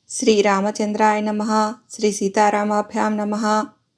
శ్రీరామచంద్రాయ నమః. శ్రీ సీతారామాభ్యాం నమః.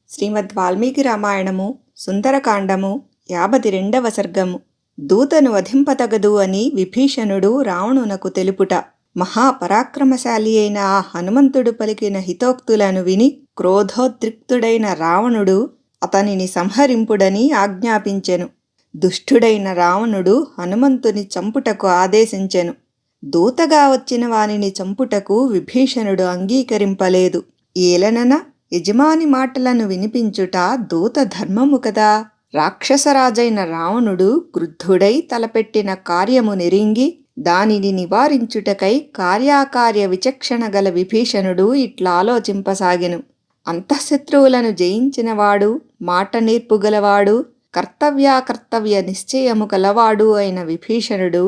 శ్రీమద్ వాల్మీకి రామాయణము సుందరకాండము 52వ సర్గము. దూతను వధింపతగదు అని విభీషణుడు రావణునకు తెలుపుట. మహాపరాక్రమశాలి అయిన ఆ హనుమంతుడు పలికిన హితోక్తులను విని క్రోధోద్రిక్తుడైన రావణుడు అతనిని సంహరింపుడని ఆజ్ఞాపించెను. దుష్టుడైన రావణుడు హనుమంతుని చంపుటకు ఆదేశించెను. దూతగా వచ్చిన వానిని చంపుటకు విభీషణుడు అంగీకరింపలేదు. ఏలనన యజమాని మాటలను వినిపించుట దూత ధర్మము కదా. రాక్షసరాజైన రావణుడు క్రుద్ధుడై తలపెట్టిన కార్యము నెరింగి దానిని నివారించుటకై కార్యాకార్య విచక్షణ గల విభీషణుడు ఇట్లాలోచింపసాగెను. అంతఃశత్రువులను జయించినవాడు, మాట నేర్పుగలవాడు, కర్తవ్యాకర్తవ్య నిశ్చయము గలవాడు అయిన విభీషణుడు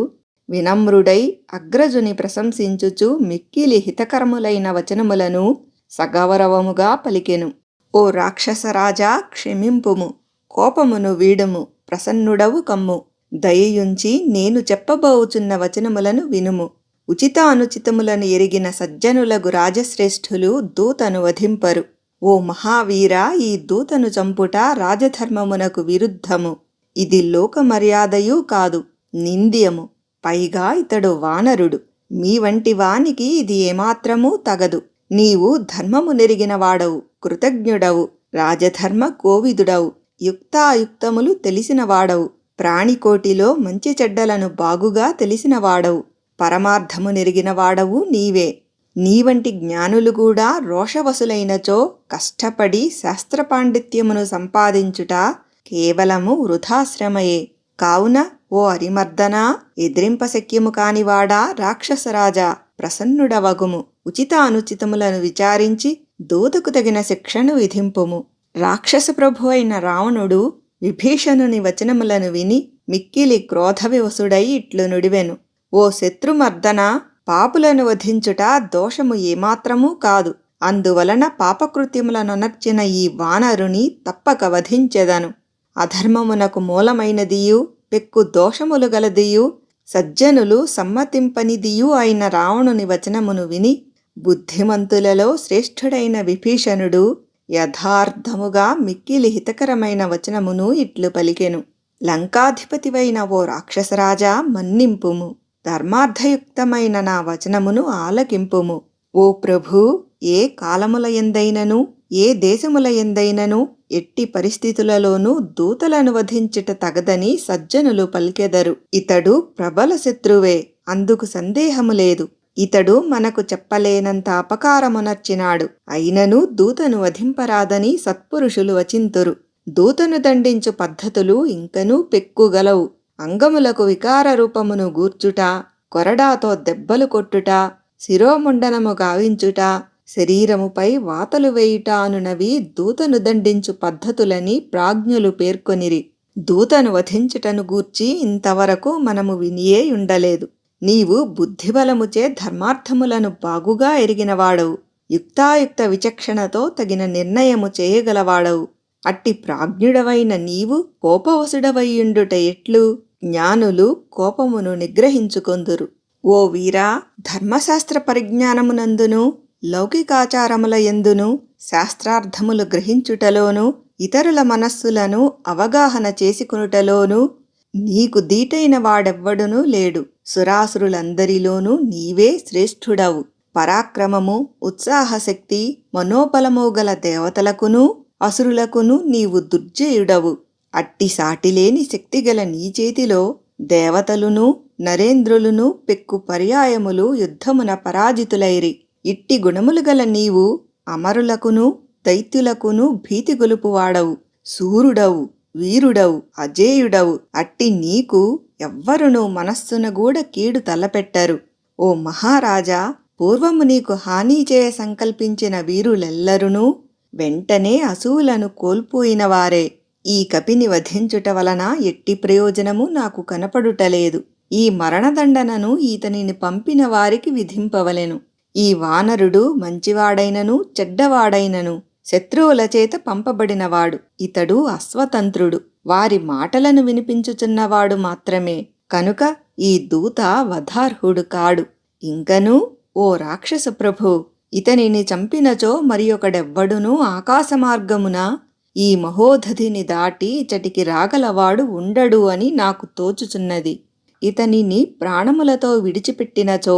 వినమ్రుడై అగ్రజుని ప్రశంసించుచు మిక్కిలి హితకరములైన వచనములను సగౌరవముగా పలికెను. ఓ రాక్షసరాజా, క్షమింపుము, కోపమును వీడుము, ప్రసన్నుడవు కమ్ము. దయయుంచి నేను చెప్పబోచున్న వచనములను వినుము. ఉచితానుచితములను ఎరిగిన సజ్జనులగు రాజశ్రేష్ఠులు దూతను వధింపరు. ఓ మహావీరా, ఈ దూతను చంపుట రాజధర్మమునకు విరుద్ధము. ఇది లోకమర్యాదయూ కాదు, నింద్యము. పైగా ఇతడు వానరుడు. మీ వంటి వానికి ఇది ఏమాత్రమూ తగదు. నీవు ధర్మము నెరిగిన వాడవు, కృతజ్ఞుడవు, రాజధర్మ కోవిదుడవు, యుక్తాయుక్తములు తెలిసినవాడవు, ప్రాణికోటిలో మంచి చెడ్డలను బాగుగా తెలిసినవాడవు, పరమార్థము నెరిగినవాడవు నీవే. నీవంటి జ్ఞానులు కూడా రోషవసులైనచో కష్టపడి శాస్త్రపాండిత్యమును సంపాదించుట కేవలము వృధాశ్రమయే. కావున ఓ అరిమర్దనా, ఎదిరింపశక్యము కానివాడా రాక్షసరాజా, ప్రసన్నుడవగుము. ఉచిత అనుచితములను విచారించి దూతకు తగిన శిక్షను విధింపుము. రాక్షస ప్రభు అయిన రావణుడు విభీషణుని వచనములను విని మిక్కిలి క్రోధవివసుడై ఇట్లు నుడివెను. ఓ శత్రుమర్దనా, పాపులను వధించుట దోషము ఏమాత్రమూ కాదు. అందువలన పాపకృత్యములనొనర్చిన ఈ వానరుని తప్పక వధించెదను. అధర్మమునకు మూలమైనదియు పెక్కు దోషములు గలదియు సజ్జనులు సమ్మతింపనిదియు అయిన రావణుని వచనమును విని బుద్ధిమంతులలో శ్రేష్ఠుడైన విభీషణుడు యథార్థముగా మిక్కిలి హితకరమైన వచనమును ఇట్లు పలికెను. లంకాధిపతివైన ఓ రాక్షసరాజా, మన్నింపుము. ధర్మార్థయుక్తమైన నా వచనమును ఆలకింపుము. ఓ ప్రభూ, ఏ కాలములయందైనను ఏ దేశములయందైనను ఎట్టి పరిస్థితులలోనూ దూతలను వధించుట తగదని సజ్జనులు పలికెదరు. ఇతడు ప్రబల శత్రువే, అందుకు సందేహము లేదు. ఇతడు మనకు చెప్పలేనంత అపకారమునర్చినాడు. అయినను దూతను వధింపరాదని సత్పురుషులు వచింతురు. దూతను దండించు పద్ధతులు ఇంకనూ పెక్కుగలవు. అంగములకు వికార రూపమును గూర్చుట, కొరడాతో దెబ్బలు కొట్టుట, శిరోముండనము గావించుట, శరీరముపై వాతలు వేయుట అనునవి దూతను దండించు పద్ధతులని ప్రాజ్ఞులు పేర్కొనిరి. దూతను వధించుటను గూర్చి ఇంతవరకు మనము వినియే ఉండలేదు. నీవు బుద్ధిబలముచే ధర్మార్థములను బాగుగా ఎరిగినవాడవు, యుక్తాయుక్త విచక్షణతో తగిన నిర్ణయము చేయగలవాడవు. అట్టి ప్రాజ్ఞుడవైన నీవు కోపవసుడవైయుండుట ఎట్లు? జ్ఞానులు కోపమును నిగ్రహించుకొందురు. ఓ వీరా, ధర్మశాస్త్ర పరిజ్ఞానమునందును లౌకికాచారముల యందును శాస్త్రార్థములు గ్రహించుటలోనూ ఇతరుల మనస్సులను అవగాహన చేసుకొనుటలోనూ నీకు దీటైన వాడెవ్వడునూ లేడు. సురాసురులందరిలోనూ నీవే శ్రేష్ఠుడవు. పరాక్రమము, ఉత్సాహశక్తి, మనోబలము గల దేవతలకును అసురులకును నీవు దుర్జయుడవు. అట్టి సాటిలేని శక్తిగల నీ చేతిలో దేవతలును నరేంద్రులును పెక్కు పర్యాయములు యుద్ధమున పరాజితులైరి. ఇట్టి గుణములు గల నీవు అమరులకును దైత్యులకును భీతి గొలుపువాడవు. శూరుడవు, వీరుడవు, అజేయుడవు. అట్టి నీకు ఎవ్వరునూ మనస్సున గూడ కీడు తలపెట్టరు. ఓ మహారాజా, పూర్వము నీకు హాని చేయ సంకల్పించిన వీరులెల్లరునూ వెంటనే అసూలను కోల్పోయినవారే. ఈ కపిని వధించుట వలన ఎట్టి ప్రయోజనము నాకు కనపడుటలేదు. ఈ మరణదండనను ఈతనిని పంపిన వారికి విధింపవలెను. ఈ వానరుడు మంచివాడైనను చెడ్డవాడైనను శత్రువుల చేత పంపబడినవాడు. ఇతడు అస్వతంత్రుడు, వారి మాటలను వినిపించుచున్నవాడు మాత్రమే. కనుక ఈ దూత వధార్హుడు కాడు. ఇంకనూ ఓ రాక్షస ప్రభు, ఇతనిని చంపినచో మరి ఒకడెవ్వడునూ ఆకాశమార్గమున ఈ మహోదధిని దాటి ఇచటికి రాగలవాడు ఉండడు అని నాకు తోచుచున్నది. ఇతనిని ప్రాణములతో విడిచిపెట్టినచో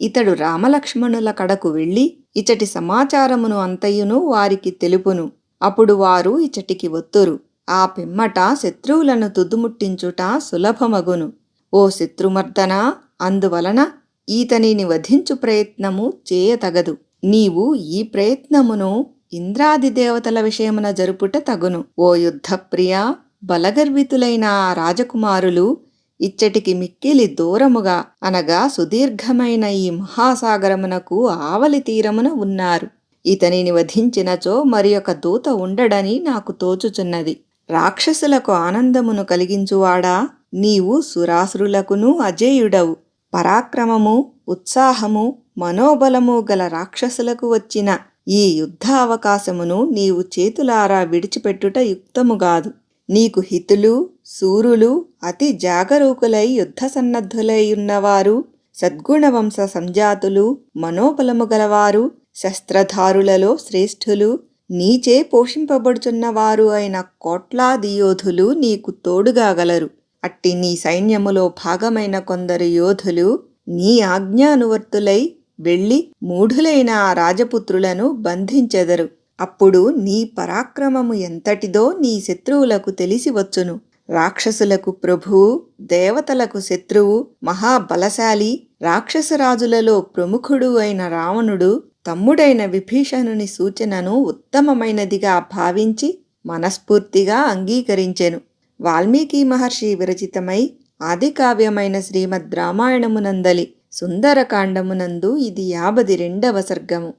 ఇతడు రామలక్ష్మణుల కడకు వెళ్ళి ఇచటి సమాచారమును అంతయును వారికి తెలుపును. అప్పుడు వారు ఇచటికి వత్తురు. ఆ పిమ్మట శత్రువులను తుదుముట్టించుట సులభమగును. ఓ శత్రుమర్దనా, అందువలన ఈతనిని వధించు ప్రయత్నము చేయతగదు. నీవు ఈ ప్రయత్నమును ఇంద్రాది దేవతల విషయమున జరుపుట తగును. ఓ యుద్ధప్రియా, బలగర్వితులైన ఆ రాజకుమారులు ఇచ్చటికి మిక్కిలి దూరముగా అనగా సుదీర్ఘమైన ఈ మహాసాగరమునకు ఆవలి తీరమున ఉన్నారు. ఇతనిని వధించినచో మరి ఒక దూత ఉండడని నాకు తోచుచున్నది. రాక్షసులకు ఆనందమును కలిగించువాడా, నీవు సురాసురులకును అజేయుడవు. పరాక్రమము, ఉత్సాహము, మనోబలము గల రాక్షసులకు వచ్చిన ఈ యుద్ధ అవకాశమును నీవు చేతులారా విడిచిపెట్టుట యుక్తముగాదు. నీకు హితులు, శూరులు, అతి జాగరూకులై యుద్ధ సన్నద్ధులై ఉన్నవారు, సద్గుణవంశ సంజాతులు, మనోబలము గలవారు, శస్త్రధారులలో శ్రేష్ఠులు, నీచే పోషింపబడుచున్నవారు అయిన కోట్లాది యోధులు నీకు తోడుగాగలరు. అట్టి నీ సైన్యములో భాగమైన కొందరు యోధులు నీ ఆజ్ఞానువర్తులై వెళ్ళి మూఢులైన ఆ రాజపుత్రులను బంధించెదరు. అప్పుడు నీ పరాక్రమము ఎంతటిదో నీ శత్రువులకు తెలిసి వచ్చును. రాక్షసులకు ప్రభువు, దేవతలకు శత్రువు, మహాబలశాలి, రాక్షసరాజులలో ప్రముఖుడు అయిన రావణుడు తమ్ముడైన విభీషణుని సూచనను ఉత్తమమైనదిగా భావించి మనస్ఫూర్తిగా అంగీకరించెను. వాల్మీకి మహర్షి విరచితమై ఆదికావ్యమైన శ్రీమద్ రామాయణమునందలి సుందరకాండమునందు ఇది 52వ సర్గము.